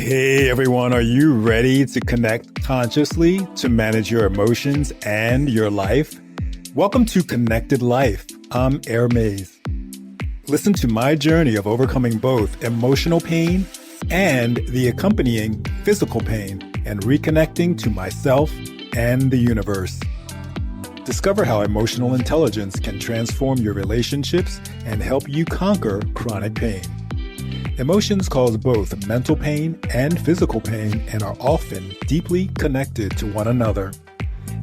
Hey everyone, are you ready to connect consciously to manage your emotions and your life? Welcome to Connected Life. I'm Air Mays. Listen to my journey of overcoming both emotional pain and the accompanying physical pain and reconnecting to myself and the universe. Discover how emotional intelligence can transform your relationships and help you conquer chronic pain. Emotions cause both mental pain and physical pain and are often deeply connected to one another.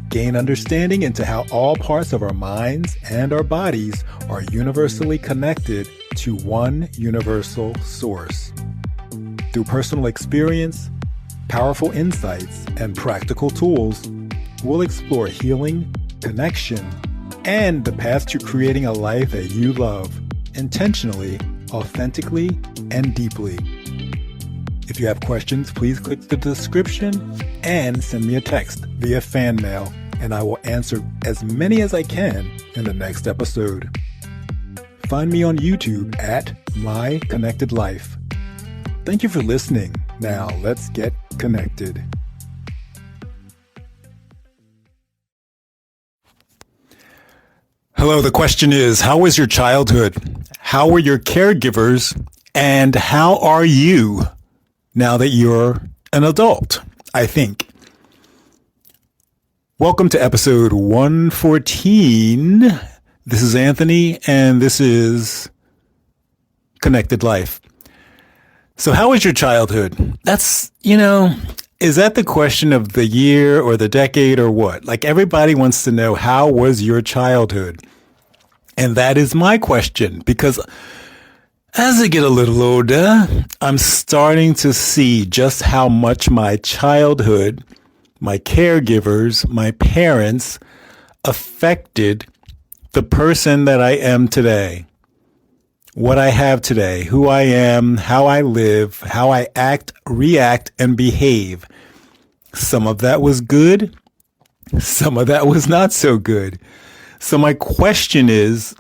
Gain understanding into how all parts of our minds and our bodies are universally connected to one universal source. Through personal experience, powerful insights, and practical tools, we'll explore healing, connection, and the path to creating a life that you love intentionally, authentically, and deeply. If you have questions, please click the description and send me a text via fan mail, and I will answer as many as I can in the next episode. Find me on YouTube at My Connected Life. Thank you for listening. Now let's get connected. Hello, the question is, how was your childhood? How were your caregivers? And how are you now that you're an adult, I think? Welcome to episode 114. This is Anthony, and this is Connected Life. So how was your childhood? That's, is that the question of the year or the decade or what? Like everybody wants to know, how was your childhood? And that is my question, because as I get a little older, I'm starting to see just how much my childhood, my caregivers, my parents affected the person that I am today, what I have today, who I am, how I live, how I act, react, and behave. Some of that was good. Some of that was not so good. So my question is,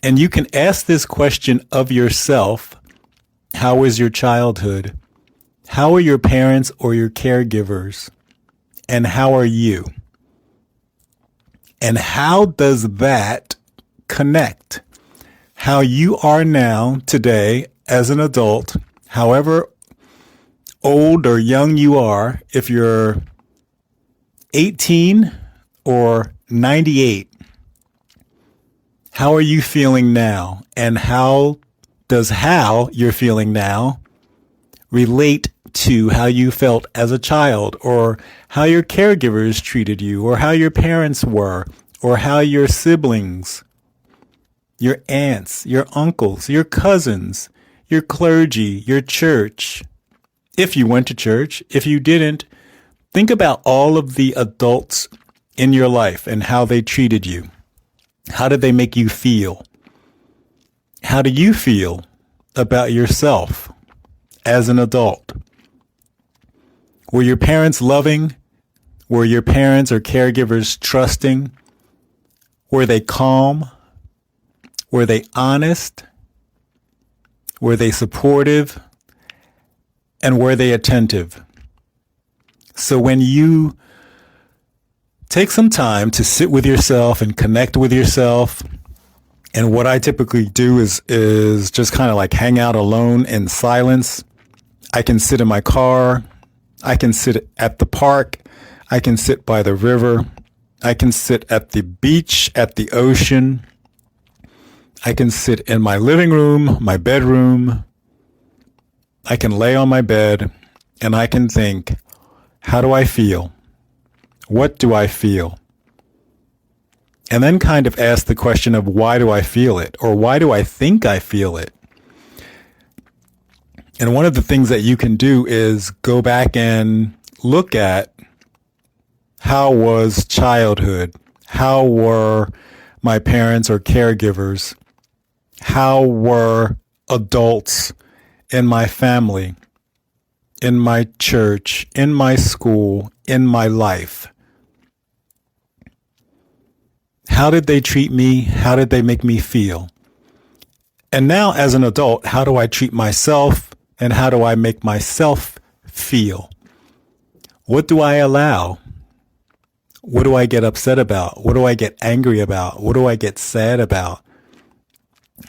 and you can ask this question of yourself, how was your childhood? How are your parents or your caregivers? And how are you? And how does that connect? How you are now today as an adult, however old or young you are, if you're 18 or 98, how are you feeling now? And how does how you're feeling now relate to how you felt as a child, or how your caregivers treated you, or how your parents were, or how your siblings, your aunts, your uncles, your cousins, your clergy, your church? If you went to church, if you didn't, think about all of the adults in your life and how they treated you. How did they make you feel? How do you feel about yourself as an adult? Were your parents loving? Were your parents or caregivers trusting? Were they calm? Were they honest? Were they supportive? And were they attentive? So when you take some time to sit with yourself and connect with yourself, and what I typically do is just kind of like hang out alone in silence. I can sit in my car. I can sit at the park. I can sit by the river. I can sit at the beach, at the ocean. I can sit in my living room, my bedroom. I can lay on my bed and I can think, how do I feel? What do I feel? And then kind of ask the question of, why do I feel it? Or why do I think I feel it? And one of the things that you can do is go back and look at, how was childhood? How were my parents or caregivers? How were adults in my family, in my church, in my school, in my life? How did they treat me? How did they make me feel? And now as an adult, how do I treat myself? And how do I make myself feel? What do I allow? What do I get upset about? What do I get angry about? What do I get sad about?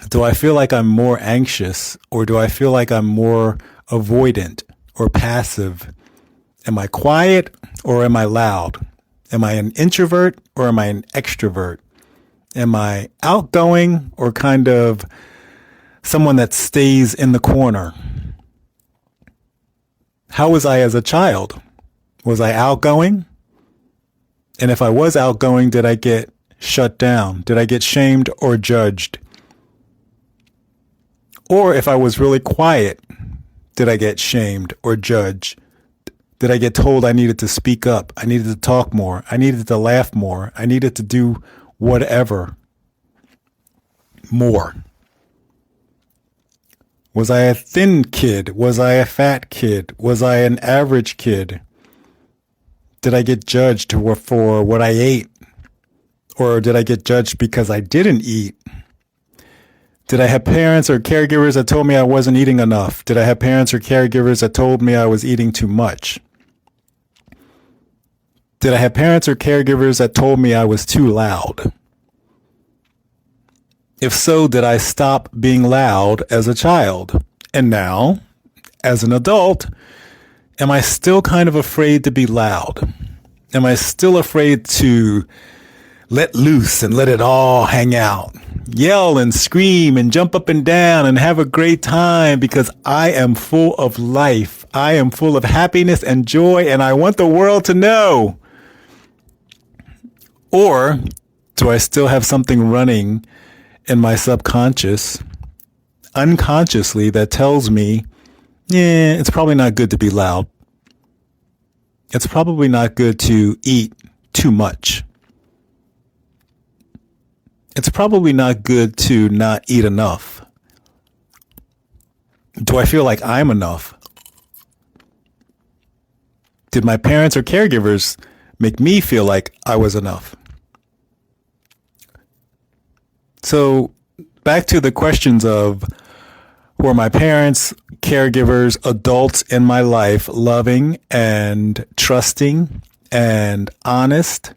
Do I feel like I'm more anxious, or do I feel like I'm more avoidant or passive? Am I quiet or am I loud? Am I an introvert or am I an extrovert? Am I outgoing or kind of someone that stays in the corner? How was I as a child? Was I outgoing? And if I was outgoing, did I get shut down? Did I get shamed or judged? Or if I was really quiet, did I get shamed or judged? Did I get told I needed to speak up? I needed to talk more. I needed to laugh more. I needed to do whatever more. Was I a thin kid? Was I a fat kid? Was I an average kid? Did I get judged for what I ate? Or did I get judged because I didn't eat? Did I have parents or caregivers that told me I wasn't eating enough? Did I have parents or caregivers that told me I was eating too much? Did I have parents or caregivers that told me I was too loud? If so, did I stop being loud as a child? And now, as an adult, am I still kind of afraid to be loud? Am I still afraid to let loose and let it all hang out? Yell and scream and jump up and down and have a great time because I am full of life. I am full of happiness and joy, and I want the world to know. Or do I still have something running in my subconscious, unconsciously, that tells me, it's probably not good to be loud. It's probably not good to eat too much. It's probably not good to not eat enough. Do I feel like I'm enough? Did my parents or caregivers make me feel like I was enough? So back to the questions of, were my parents, caregivers, adults in my life loving and trusting and honest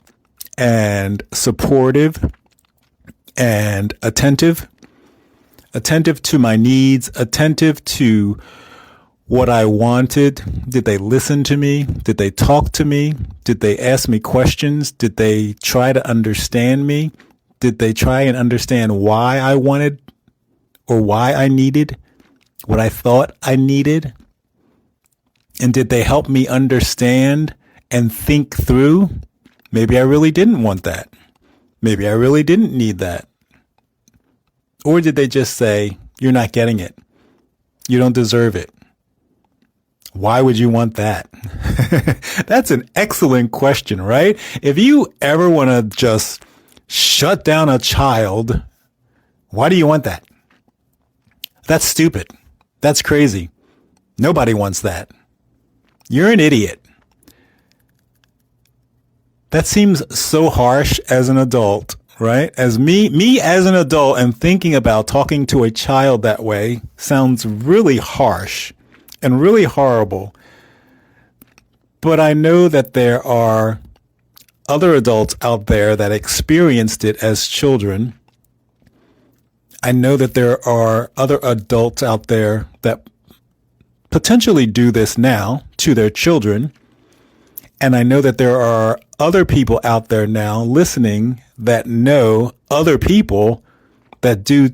and supportive and attentive to my needs, attentive to what I wanted? Did they listen to me? Did they talk to me? Did they ask me questions? Did they try to understand me? Did they try and understand why I wanted or why I needed what I thought I needed? And did they help me understand and think through? Maybe I really didn't want that. Maybe I really didn't need that. Or did they just say, you're not getting it. You don't deserve it. Why would you want that? That's an excellent question, right? If you ever want to just shut down a child, why do you want that? That's stupid. That's crazy. Nobody wants that. You're an idiot. That seems so harsh as an adult, right? As me as an adult and thinking about talking to a child that way sounds really harsh and really horrible. But I know that there are other adults out there that experienced it as children. I know that there are other adults out there that potentially do this now to their children. And I know that there are other people out there now listening that know other people that do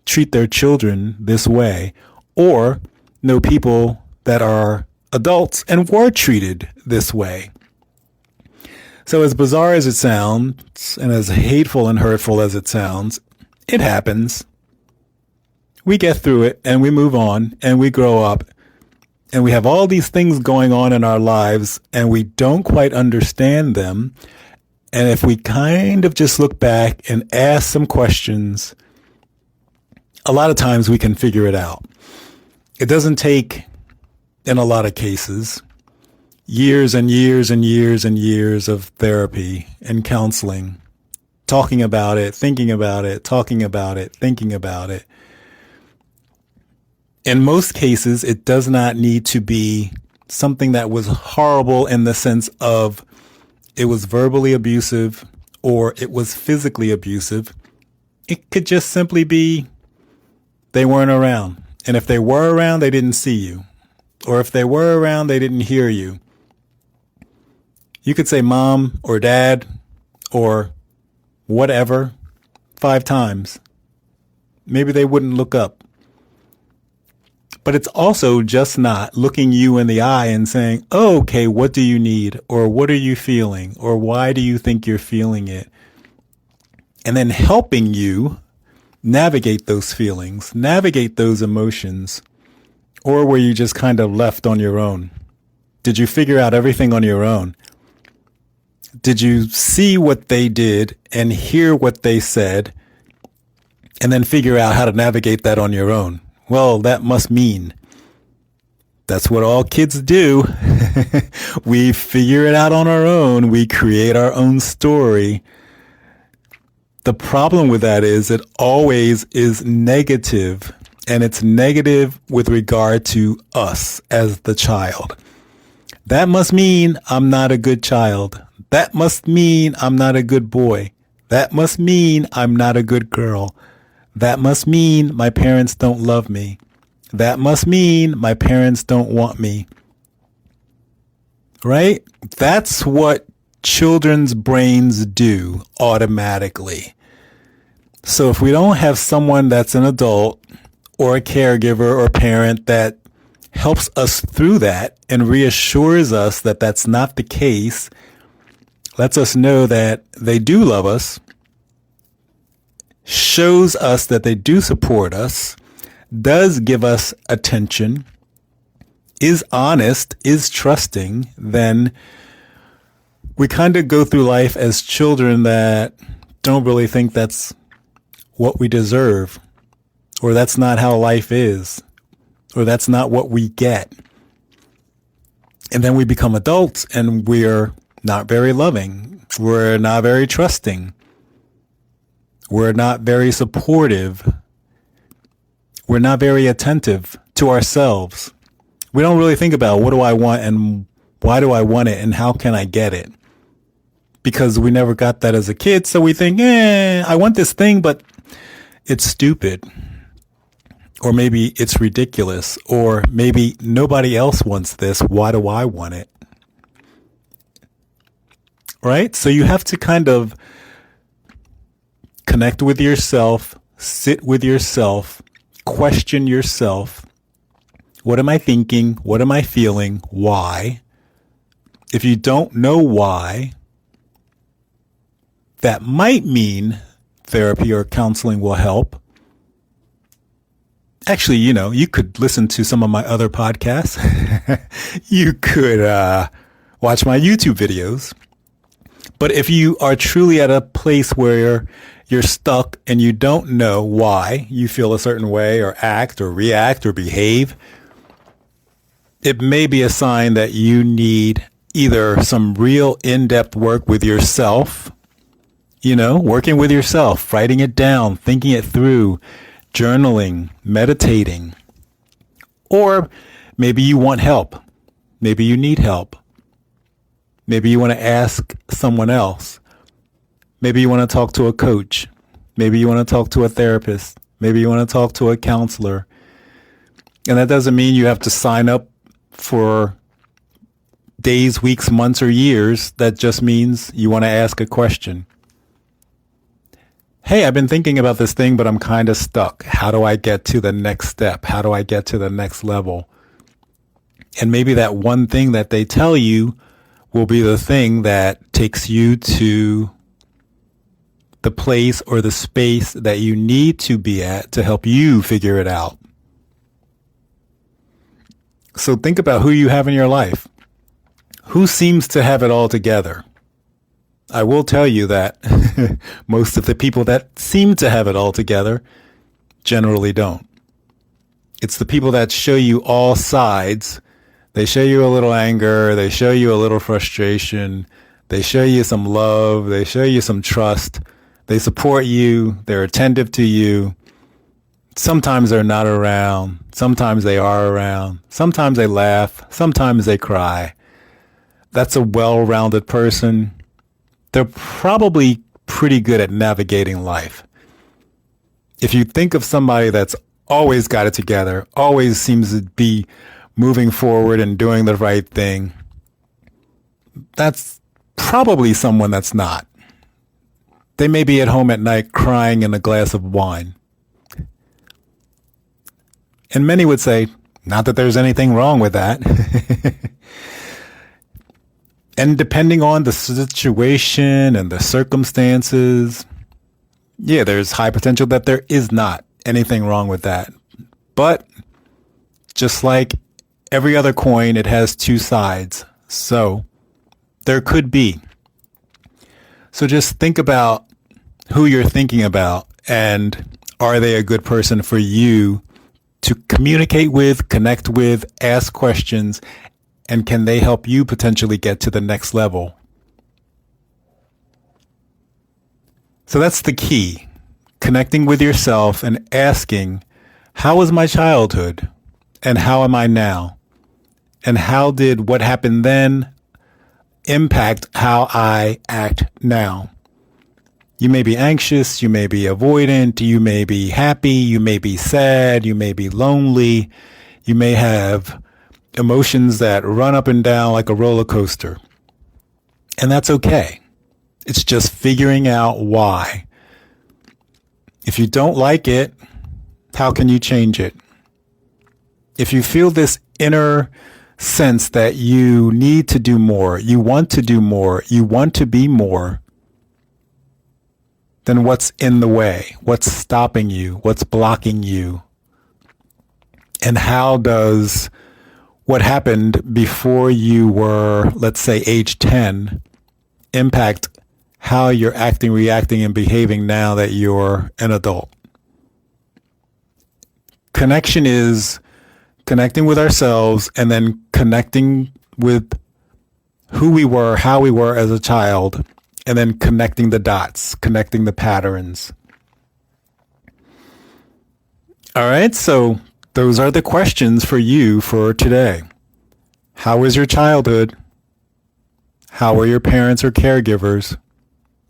treat their children this way, or know people that are adults and were treated this way. So as bizarre as it sounds, and as hateful and hurtful as it sounds, it happens. We get through it and we move on and we grow up and we have all these things going on in our lives and we don't quite understand them. And if we kind of just look back and ask some questions, a lot of times we can figure it out. It doesn't take, in a lot of cases, years and years and years and years of therapy and counseling, talking about it, thinking about it, talking about it, thinking about it. In most cases, it does not need to be something that was horrible in the sense of it was verbally abusive or it was physically abusive. It could just simply be they weren't around. And if they were around, they didn't see you. Or if they were around, they didn't hear you. You could say mom or dad or whatever 5 times. Maybe they wouldn't look up. But it's also just not looking you in the eye and saying, oh, okay, what do you need? Or what are you feeling? Or why do you think you're feeling it? And then helping you navigate those feelings, navigate those emotions. Or were you just kind of left on your own? Did you figure out everything on your own? Did you see what they did and hear what they said and then figure out how to navigate that on your own? Well, that must mean that's what all kids do. We figure it out on our own. We create our own story. The problem with that is it always is negative, and it's negative with regard to us as the child. That must mean I'm not a good child. That must mean I'm not a good boy. That must mean I'm not a good girl. That must mean my parents don't love me. That must mean my parents don't want me. Right? That's what children's brains do automatically. So if we don't have someone that's an adult or a caregiver or parent that helps us through that and reassures us that that's not the case, lets us know that they do love us, shows us that they do support us, does give us attention, is honest, is trusting, then we kind of go through life as children that don't really think that's what we deserve, or that's not how life is, or that's not what we get. And then we become adults and we're not very loving. We're not very trusting. We're not very supportive. We're not very attentive to ourselves. We don't really think about what do I want and why do I want it and how can I get it? Because we never got that as a kid. So we think, I want this thing, but it's stupid. Or maybe it's ridiculous. Or maybe nobody else wants this. Why do I want it? Right? So you have to kind of connect with yourself, sit with yourself, question yourself. What am I thinking? What am I feeling? Why? If you don't know why, that might mean therapy or counseling will help. Actually, you could listen to some of my other podcasts. You could watch my YouTube videos. But if you are truly at a place where you're stuck and you don't know why you feel a certain way or act or react or behave, it may be a sign that you need either some real in-depth work with yourself, working with yourself, writing it down, thinking it through, journaling, meditating, or maybe you want help. Maybe you need help. Maybe you want to ask someone else. Maybe you want to talk to a coach. Maybe you want to talk to a therapist. Maybe you want to talk to a counselor. And that doesn't mean you have to sign up for days, weeks, months, or years. That just means you want to ask a question. Hey, I've been thinking about this thing, but I'm kind of stuck. How do I get to the next step? How do I get to the next level? And maybe that one thing that they tell you will be the thing that takes you to the place or the space that you need to be at to help you figure it out. So think about who you have in your life. Who seems to have it all together? I will tell you that most of the people that seem to have it all together generally don't. It's the people that show you all sides. They show you a little anger. They show you a little frustration. They show you some love. They show you some trust. They support you. They're attentive to you. Sometimes they're not around. Sometimes they are around. Sometimes they laugh. Sometimes they cry. That's a well-rounded person. They're probably pretty good at navigating life. If you think of somebody that's always got it together, always seems to be moving forward and doing the right thing, that's probably someone that's not. They may be at home at night crying in a glass of wine. And many would say, not that there's anything wrong with that. And depending on the situation and the circumstances, yeah, there's high potential that there is not anything wrong with that. But just like every other coin, it has two sides. So there could be. So just think about who you're thinking about, and are they a good person for you to communicate with, connect with, ask questions, and can they help you potentially get to the next level? So that's the key. Connecting with yourself and asking, how was my childhood? And how am I now? And how did what happened then impact how I act now? You may be anxious, you may be avoidant, you may be happy, you may be sad, you may be lonely, you may have emotions that run up and down like a roller coaster. And that's okay. It's just figuring out why. If you don't like it, how can you change it? If you feel this inner sense that you need to do more, you want to do more, you want to be more, then what's in the way? What's stopping you? What's blocking you? And how does what happened before you were, let's say, age 10, impact how you're acting, reacting, and behaving now that you're an adult? Connection is connecting with ourselves and then connecting with who we were, how we were as a child, and then connecting the dots, connecting the patterns. All right, so those are the questions for you for today. How was your childhood? How were your parents or caregivers?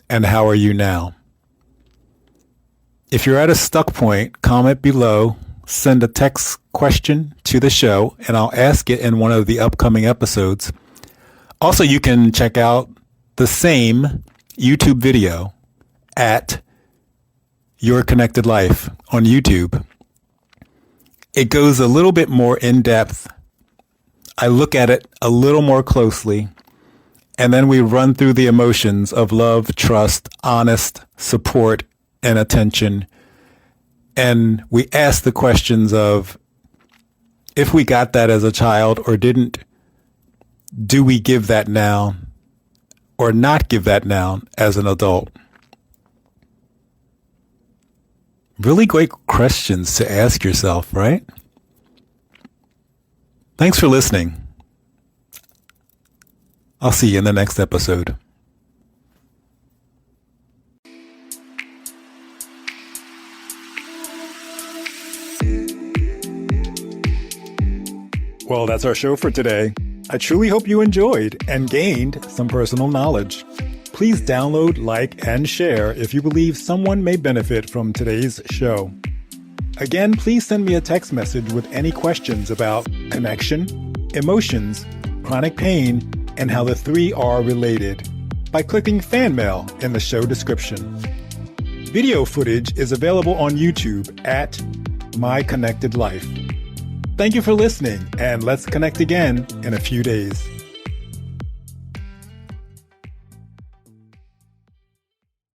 And how are you now? If you're at a stuck point, comment below, send a text question to the show, and I'll ask it in one of the upcoming episodes. Also, you can check out the same YouTube video at Your Connected Life on YouTube. It goes a little bit more in depth. I look at it a little more closely, and then we run through the emotions of love, trust, honest, support, and attention. And we ask the questions of, if we got that as a child or didn't, do we give that now or not give that now as an adult? Really great questions to ask yourself, right? Thanks for listening. I'll see you in the next episode. Well, that's our show for today. I truly hope you enjoyed and gained some personal knowledge. Please download, like, and share if you believe someone may benefit from today's show. Again, please send me a text message with any questions about connection, emotions, chronic pain, and how the three are related by clicking fan mail in the show description. Video footage is available on YouTube at My Connected Life. Thank you for listening, and let's connect again in a few days.